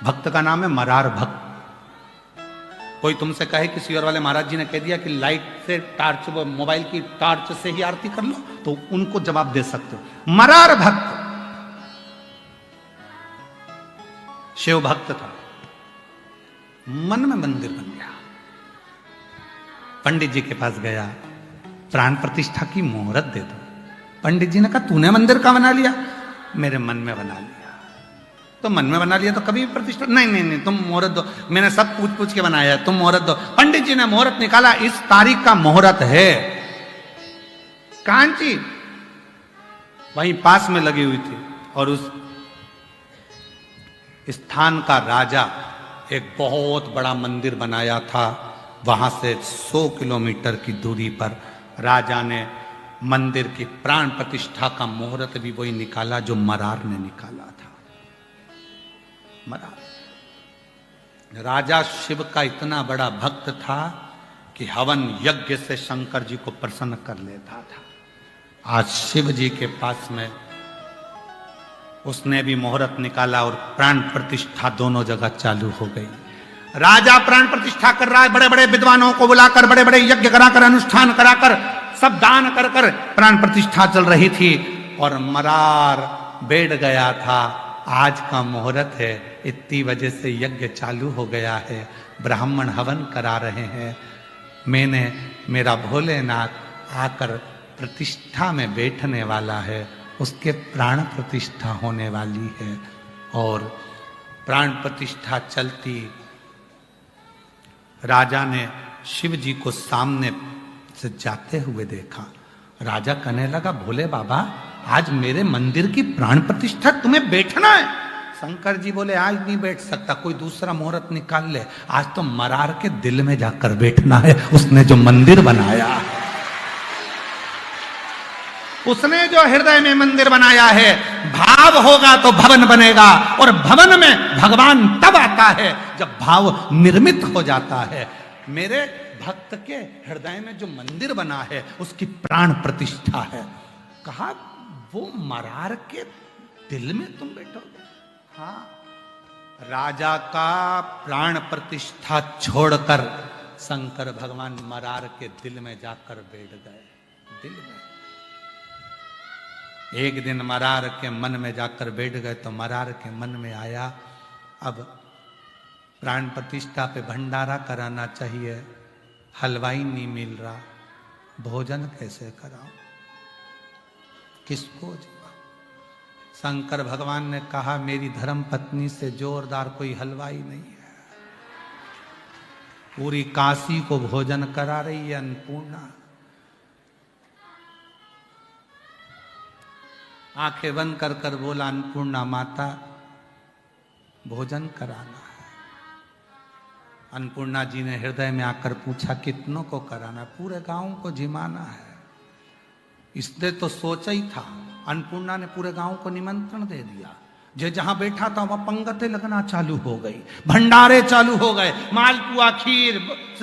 भक्त का नाम है मरार भक्त। कोई तुमसे कहे किसी और वाले महाराज जी ने कह दिया कि लाइट से टार्च, मोबाइल की टार्च से ही आरती कर लो, तो उनको जवाब दे सकते हो। मरार भक्त शिव भक्त था, मन में मंदिर बन गया। पंडित जी के पास गया, प्राण प्रतिष्ठा की मुहूर्त दे दो। पंडित जी ने कहा तूने मंदिर का बना लिया? मेरे मन में बना लिया। तो मन में बना लिया तो कभी भी प्रतिष्ठा? नहीं नहीं नहीं, तुम मुहूर्त दो, मैंने सब पूछ पूछ के बनाया है, तुम मुहूर्त दो। पंडित जी ने मुहूर्त निकाला, इस तारीख का मुहूर्त है। कांची वहीं पास में लगी हुई थी, और उस स्थान का राजा एक बहुत बड़ा मंदिर बनाया था। वहां से 100 किलोमीटर की दूरी पर राजा ने मंदिर की प्राण प्रतिष्ठा का मुहूर्त भी वही निकाला जो मरार ने निकाला था। मरार राजा शिव का इतना बड़ा भक्त था कि हवन यज्ञ से शंकर जी को प्रसन्न कर लेता था। आज शिव जी के पास में उसने भी मुहूर्त निकाला और प्राण प्रतिष्ठा दोनों जगह चालू हो गई। राजा प्राण प्रतिष्ठा कर रहा है, बड़े बड़े विद्वानों को बुलाकर, बड़े बड़े यज्ञ कराकर, अनुष्ठान कराकर, सब दान कर कर प्राण प्रतिष्ठा चल रही थी। और मरार बैठ गया था, आज का मुहूर्त है, इतनी वजह से यज्ञ चालू हो गया है, ब्राह्मण हवन करा रहे हैं, मैंने, मेरा भोलेनाथ आकर प्रतिष्ठा में बैठने वाला है, उसके प्राण प्रतिष्ठा होने वाली है। और प्राण प्रतिष्ठा चलती, राजा ने शिव जी को सामने से जाते हुए देखा। राजा कहने लगा भोले बाबा, आज मेरे मंदिर की प्राण प्रतिष्ठा तुम्हें बैठना है? शंकर जी बोले आज नहीं बैठ सकता, कोई दूसरा मुहूर्त निकाल ले, आज तो मरार के दिल में जाकर बैठना है, उसने जो मंदिर बनाया है, उसने जो हृदय में मंदिर बनाया है। भाव होगा तो भवन बनेगा, और भवन में भगवान तब आता है जब भाव निर्मित हो जाता है। मेरे भक्त के हृदय में जो मंदिर बना है उसकी प्राण प्रतिष्ठा है। कहा वो मरार के दिल में तुम बैठोगे? हाँ, राजा का प्राण प्रतिष्ठा छोड़कर शंकर भगवान मरार के दिल में जाकर बैठ गए। दिल में एक दिन मरार के मन में जाकर बैठ गए तो मरार के मन में आया, अब प्राण प्रतिष्ठा पे भंडारा कराना चाहिए, हलवाई नहीं मिल रहा, भोजन कैसे कराऊं, किसको जीवा? शंकर भगवान ने कहा मेरी धर्म पत्नी से जोरदार कोई हलवाई नहीं है, पूरी काशी को भोजन करा रही है अन्नपूर्णा। आंखें बंद कर कर बोला अन्नपूर्णा माता भोजन कराना है। अन्नपूर्णा जी ने हृदय में आकर पूछा कितनों को कराना? पूरे गांव को जिमाना है। इसने तो सोचा ही था, अन्नपूर्णा ने पूरे गांव को निमंत्रण दे दिया। जो जहां बैठा था वहां पंगतें लगना चालू हो गई, भंडारे चालू हो गए, मालपुआ, खीर,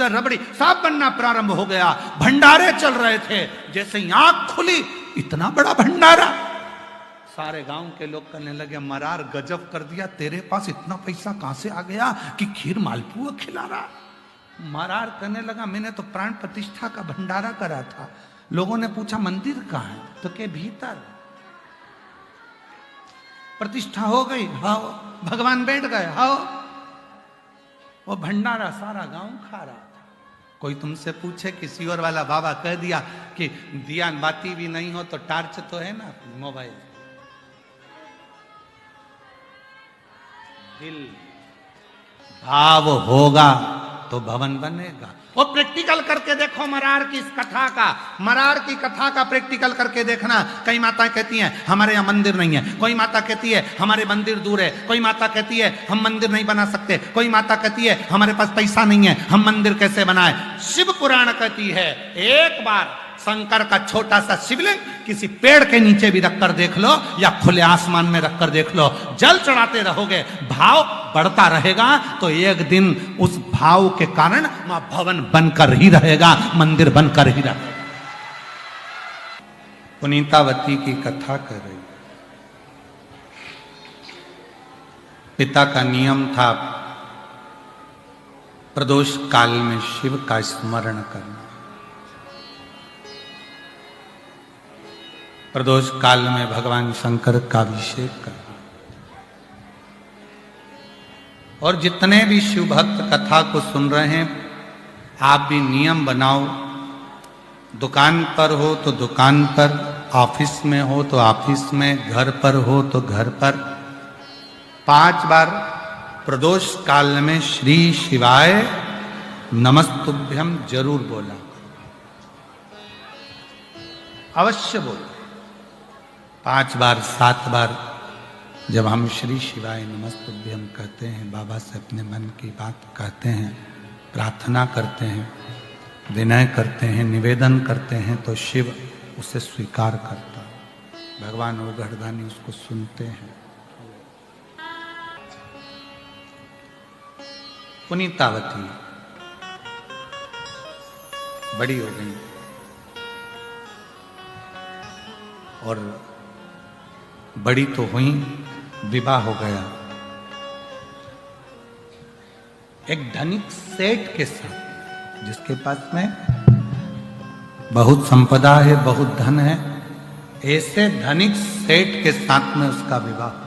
रबड़ी सब बनना प्रारंभ हो गया। भंडारे चल रहे थे, जैसे आंख खुली इतना बड़ा भंडारा। सारे गांव के लोग कहने लगे मरार गजब कर दिया, तेरे पास इतना पैसा कहां से आ गया कि खीर मालपुआ खिला रहा? मरार कहने लगा मैंने तो प्राण प्रतिष्ठा का भंडारा करा था। लोगों ने पूछा मंदिर कहाँ है? तो के भीतर प्रतिष्ठा हो गई, हाँ भगवान बैठ गए, हाँ वो भंडारा सारा गांव खा रहा था। कोई तुमसे पूछे किसी और वाला बाबा कह दिया कि दिया बाती भी नहीं हो तो टार्च तो है ना मोबाइल। दिल भाव होगा तो भवन बनेगा। वो प्रैक्टिकल करके देखो मरार की इस कथा का, मरार की कथा का प्रैक्टिकल करके देखना। कई माताएं कहती हैं हमारे यहाँ मंदिर नहीं है, कोई माता कहती है हमारे मंदिर दूर है, कोई माता कहती है हम मंदिर नहीं बना सकते, कोई माता कहती है हमारे पास पैसा नहीं है, हम मंदिर कैसे बनाए। शिव पुराण कहती है एक बार शंकर का छोटा सा शिवलिंग किसी पेड़ के नीचे भी रखकर देख लो या खुले आसमान में रखकर देख लो, जल चढ़ाते रहोगे, भाव बढ़ता रहेगा तो एक दिन उस भाव के कारण वहां भवन बनकर ही रहेगा, मंदिर बनकर ही रहेगा। पुनीतावती की कथा कर रही, पिता का नियम था प्रदोष काल में शिव का स्मरण करना। प्रदोष काल में भगवान शंकर का अभिषेक करना। और जितने भी शिव भक्त कथा को सुन रहे हैं, आप भी नियम बनाओ। दुकान पर हो तो दुकान पर, ऑफिस में हो तो ऑफिस में, घर पर हो तो घर पर 5 बार प्रदोष काल में श्री शिवाय नमस्तुभ्यम जरूर बोला, अवश्य बोलो। 5 बार 7 बार जब हम श्री शिवाय नमस्तुभ्यम कहते हैं, बाबा से अपने मन की बात कहते हैं, प्रार्थना करते हैं, विनय करते हैं, निवेदन करते हैं, तो शिव उसे स्वीकार करता है। भगवान और गढ़दानी उसको सुनते हैं। पुनीतावती बड़ी हो गई और बड़ी तो हुई, विवाह हो गया एक धनिक सेठ के साथ, जिसके पास में बहुत संपदा है, बहुत धन है। ऐसे धनिक सेठ के साथ में उसका विवाह हुआ।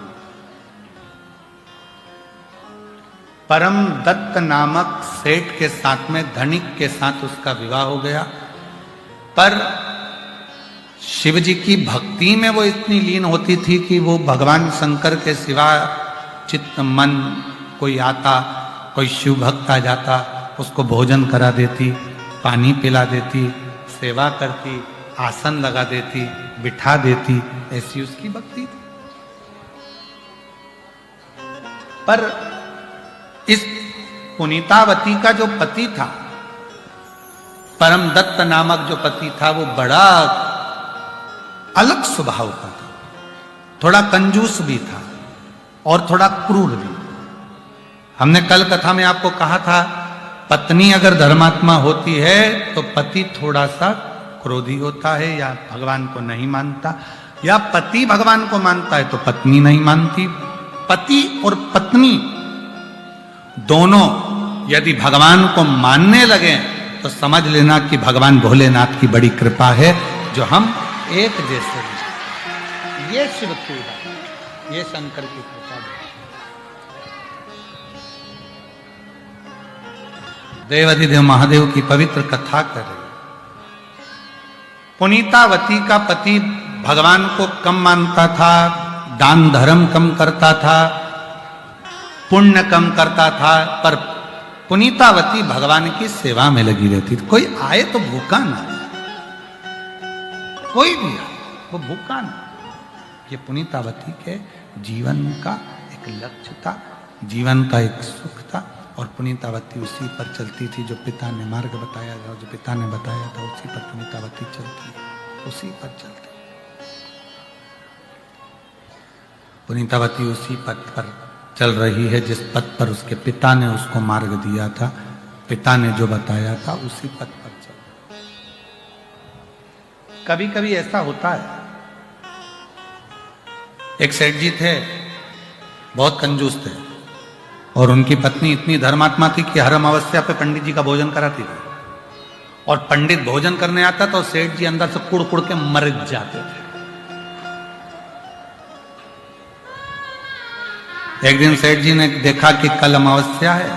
परम दत्त नामक सेठ के साथ में, धनिक के साथ उसका विवाह हो गया। पर शिव जी की भक्ति में वो इतनी लीन होती थी कि वो भगवान शंकर के सिवा चित्त मन, कोई आता, कोई शिव भक्त आ जाता, उसको भोजन करा देती, पानी पिला देती, सेवा करती, आसन लगा देती, बिठा देती, ऐसी उसकी भक्ति थी। पर इस पुनीतावती का जो पति था, परम दत्त नामक जो पति था, वो बड़ा अलग स्वभाव का था। थोड़ा कंजूस भी था और थोड़ा क्रूर भी। हमने कल कथा में आपको कहा था, पत्नी अगर धर्मात्मा होती है तो पति थोड़ा सा क्रोधी होता है, या भगवान को नहीं मानता, या पति भगवान को मानता है तो पत्नी नहीं मानती। पति और पत्नी दोनों यदि भगवान को मानने लगे तो समझ लेना कि भगवान भोलेनाथ की बड़ी कृपा है, जो हम एक जैसे हैं। ये शिव कृपा, ये शंकर की कृपा है। देवाधिदेव महादेव की पवित्र कथा कर रहे। पुनीतावती का पति भगवान को कम मानता था, दान धर्म कम करता था, पुण्य कम करता था, पर पुनीतावती भगवान की सेवा में लगी रहती थी। कोई आए तो भूखा ना, कोई भी आए वो भूखा ना। ये पुनीतावती के जीवन का एक लक्ष्य था, जीवन का एक सुख था। और पुनीतावती उसी पर चलती थी, जो पिता ने मार्ग बताया था, जो पिता ने बताया था, उसी पर पुनीतावती चलती, उसी पर चलती। पुनीतावती उसी पथ पर चल रही है जिस पथ पर उसके पिता ने उसको मार्ग दिया था, पिता ने जो बताया था, उसी पथ पर चल। कभी कभी ऐसा होता है। एक सेठ जी थे, बहुत कंजूस थे, और उनकी पत्नी इतनी धर्मात्मा थी कि हर अमावस्या पे पंडित जी का भोजन कराती थी। और पंडित भोजन करने आता तो सेठ जी अंदर से कुड़ कुड़ के मर जाते थे। एक दिन सेठ जी ने देखा कि कल अमावस्या है,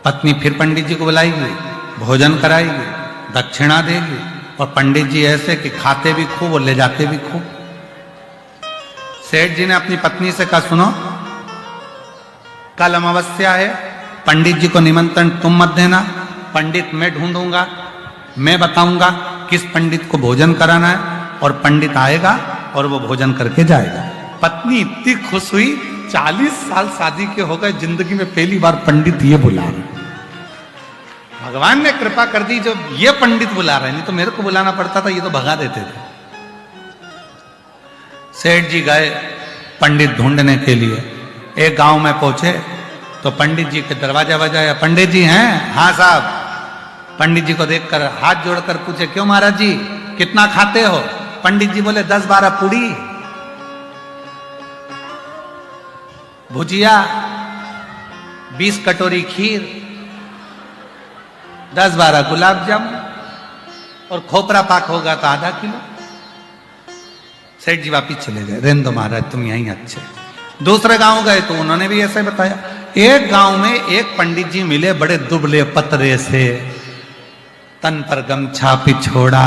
पत्नी फिर पंडित जी को बुलाएगी, भोजन कराएगी, दक्षिणा देगी, और पंडित जी ऐसे कि खाते भी खूब और ले जाते भी खूब। सेठ जी ने अपनी पत्नी से कहा, सुनो, कल अमावस्या है, पंडित जी को निमंत्रण तुम मत देना, पंडित मैं ढूंढूंगा, मैं बताऊंगा किस पंडित को भोजन कराना है, और पंडित आएगा और वो भोजन करके जाएगा। पत्नी इतनी खुश हुई, 40 साल शादी के हो गए, जिंदगी में पहली बार पंडित ये बुला रहे। भगवान ने कृपा कर दी जो ये पंडित बुला रहे, नहीं तो मेरे को बुलाना पड़ता था, ये तो भगा देते थे। सेठ जी गए पंडित ढूंढने के लिए। एक गांव में पहुंचे तो पंडित जी के दरवाजा बजाया। पंडित जी हैं? हाँ साहब। पंडित जी को देखकर हाथ जोड़कर पूछे, क्यों महाराज जी, कितना खाते हो? पंडित जी बोले, 10-12 पूड़ी। भुजिया, 20 कटोरी खीर, 10-12 गुलाब जामुन और खोपरा पाक होगा तो आधा किलो। सेठ जी वापिस चले गए, रहने दो महाराज तुम यहीं अच्छे। दूसरे गांव गए तो उन्होंने भी ऐसे बताया। एक गांव में एक पंडित जी मिले, बड़े दुबले पतरे से, तन पर गमछा पिछोड़ा।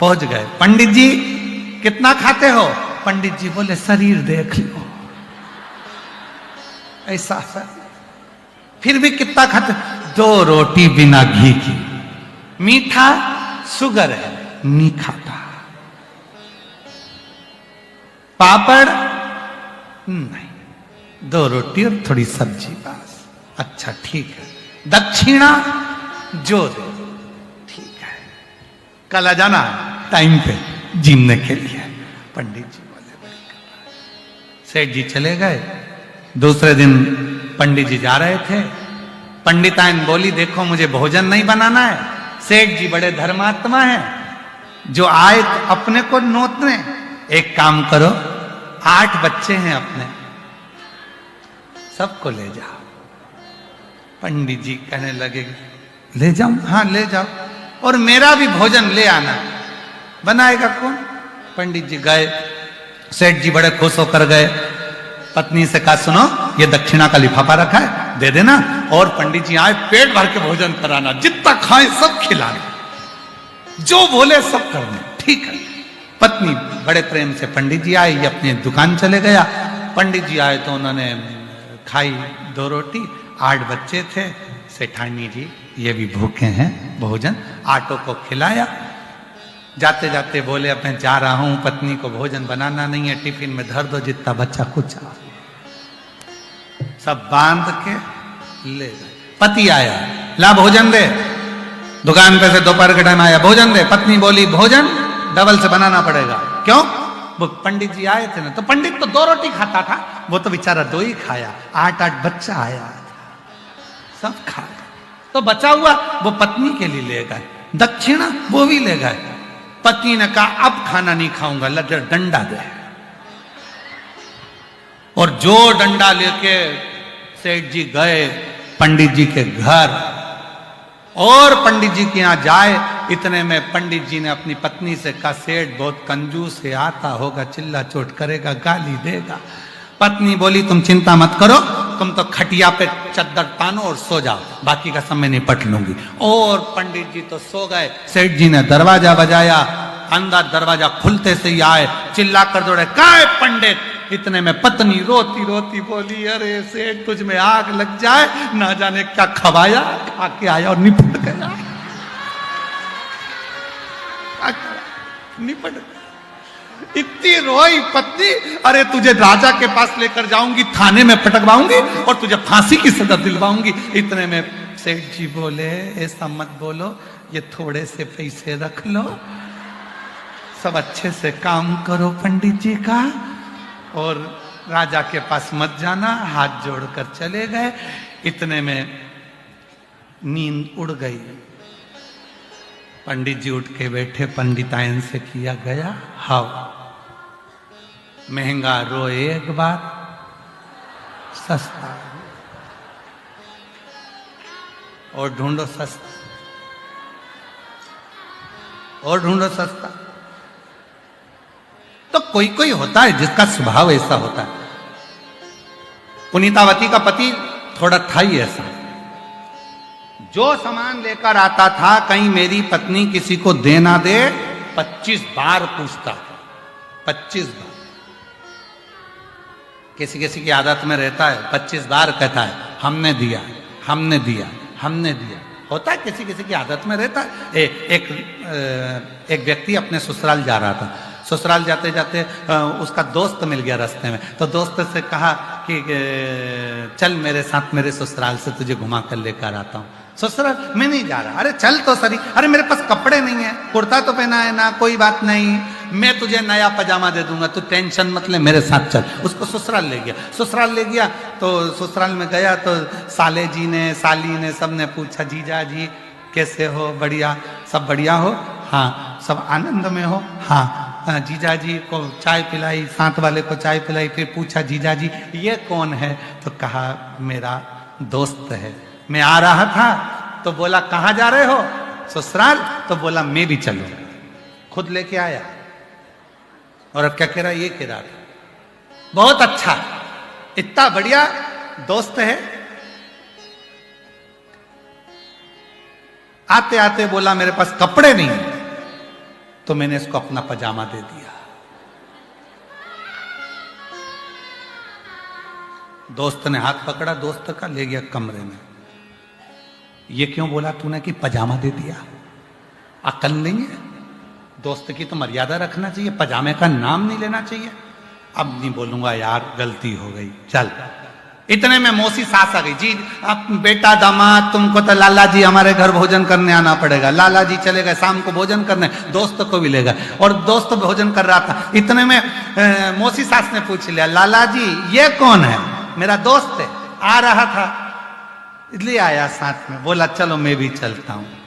पहुंच गए, पंडित जी कितना खाते हो? पंडित जी बोले शरीर देख लो, ऐसा सर। फिर भी कितना खाते? 2 रोटी बिना घी की। मीठा शुगर है, नहीं खाता। पापड़ नहीं, 2 रोटी और थोड़ी सब्जी बस। अच्छा ठीक है। दक्षिणा जो दे ठीक है, कल आ जाना टाइम पे जीने के लिए। पंडित जी बोले बड़ी कृपा। सेठ जी चले गए। दूसरे दिन पंडित जी जा रहे थे, पंडिताइन बोली देखो मुझे भोजन नहीं बनाना है। सेठ जी बड़े धर्मात्मा हैं, जो आए तो अपने को नोतने। एक काम करो, 8 बच्चे हैं अपने, सबको ले जाओ। पंडित जी कहने लगे ले जाऊं? हाँ ले जाओ, और मेरा भी भोजन ले आना। बनाएगा कौन? पंडित जी गए, सेठ जी बड़े खुश होकर गए। पत्नी से कहा सुनो ये दक्षिणा का लिफाफा रखा है, दे देना। और पंडित जी आए, पेट भर के भोजन कराना, जितना खाए सब खिलाना, जो बोले सब करना। ठीक है। पत्नी बड़े प्रेम से, पंडित जी आए, ये अपनी दुकान चले गया। पंडित जी आए तो उन्होंने खाई 2 रोटी। 8 बच्चे थे। सेठानी जी ये भी भूखे हैं, भोजन 8 को खिलाया। जाते जाते बोले अब मैं जा रहा हूं, पत्नी को भोजन बनाना नहीं है, टिफिन में धर दो, जितना बच्चा कुछ। सब बांध के ले गए। पति आया, ला भोजन दे। दुकान पे से दोपहर के टाइम आया, भोजन दे। पत्नी बोली भोजन डबल से बनाना पड़ेगा। क्यों? वो पंडित जी आए थे ना, तो पंडित तो 2 रोटी खाता था, वो तो बेचारा 2 ही खाया। 8 बच्चा आया था, सब खा गए। तो बचा हुआ वो पत्नी के लिए ले गए। दक्षिणा वो भी ले गए। पत्नी ने कहा अब खाना नहीं खाऊंगा, डंडा दे। और जो डंडा लेके सेठ जी गए पंडित जी के घर, और पंडित जी के यहां जाए, इतने में पंडित जी ने अपनी पत्नी से कहा सेठ बहुत कंजूस है, आता होगा चिल्ला चोट करेगा, गाली देगा। पत्नी बोली तुम चिंता मत करो, तुम तो खटिया पे चद्दर तानो और सो जाओ, बाकी का सब मैं निपट लूंगी। और पंडित जी तो सो गए। सेठ जी ने दरवाजा बजाया, अंदर दरवाजा खुलते से ही आए, चिल्ला कर दौड़े, कहाँ है पंडित? इतने में पत्नी रोती रोती बोली अरे सेठ तुझ में आग लग जाए, ना जाने क्या खवाया, खा के आया और निपट गया। निपट गया। इतनी रोई पत्नी, अरे तुझे राजा के पास लेकर जाऊंगी, थाने में पटकवाऊंगी और तुझे फांसी की सजा दिलवाऊंगी। इतने में सेठ जी बोले ऐसा मत बोलो, ये थोड़े से पैसे रख लो, सब अच्छे से काम करो पंडित जी का, और राजा के पास मत जाना। हाथ जोड़कर चले गए। इतने में नींद उड़ गई। पंडित जी उठ के बैठे, पंडितायन से किया गया हाव, महंगा रोए एक बार, सस्ता और ढूंढो सस्ता, और ढूंढो सस्ता। तो कोई कोई होता है जिसका स्वभाव ऐसा होता है। पुनीतावती का पति थोड़ा था ही ऐसा, जो सामान लेकर आता था कहीं मेरी पत्नी किसी को दे ना दे, 25 बार पूछता, 25 बार। किसी किसी की आदत में रहता है 25 बार कहता है हमने दिया, हमने दिया, हमने दिया। होता है किसी किसी की आदत में रहता है। एक व्यक्ति अपने ससुराल जा रहा था। ससुराल जाते जाते उसका दोस्त मिल गया रास्ते में, तो दोस्त से कहा कि चल मेरे साथ मेरे ससुराल से तुझे घुमा कर लेकर आता हूँ। ससुराल मैं नहीं जा रहा। अरे चल तो सही। अरे मेरे पास कपड़े नहीं है, कुर्ता तो पहना है ना, कोई बात नहीं, मैं तुझे नया पजामा दे दूंगा, तू टेंशन मत ले, मेरे साथ चल। उसको ससुराल ले गया। ससुराल ले गया तो ससुराल में गया तो साले जी ने, साली ने, सब ने पूछा जीजा जी कैसे हो? बढ़िया। सब बढ़िया हो? हाँ। सब आनंद में हो? हाँ। जीजा जी को चाय पिलाई, साथ वाले को चाय पिलाई, फिर पूछा जीजा जी ये कौन है? तो कहा मेरा दोस्त है, मैं आ रहा था। तो बोला कहाँ जा रहे हो? ससुराल। तो बोला मैं भी चलूं। खुद लेके आया। और अब क्या कह रहा? ये कह रहा था बहुत अच्छा, इतना बढ़िया दोस्त है। आते आते बोला मेरे पास कपड़े नहीं, तो मैंने इसको अपना पजामा दे दिया। दोस्त ने हाथ पकड़ा दोस्त का, ले गया कमरे में। ये क्यों बोला तूने कि पजामा दे दिया? अकल नहीं है? दोस्त की तो मर्यादा रखना चाहिए, पजामे का नाम नहीं लेना चाहिए। अब नहीं बोलूंगा यार, गलती हो गई, चल। इतने में मौसी सास आ गई। जी अब बेटा दामाद तुमको तो लाला जी हमारे घर भोजन करने आना पड़ेगा। लाला जी चले गए शाम को भोजन करने, दोस्त को भी ले गए और दोस्त भोजन कर रहा था। इतने में मौसी सास ने पूछ लिया लाला जी ये कौन है? मेरा दोस्त है, आ रहा था, इसलिए आया साथ में। बोला चलो मैं भी चलता हूं।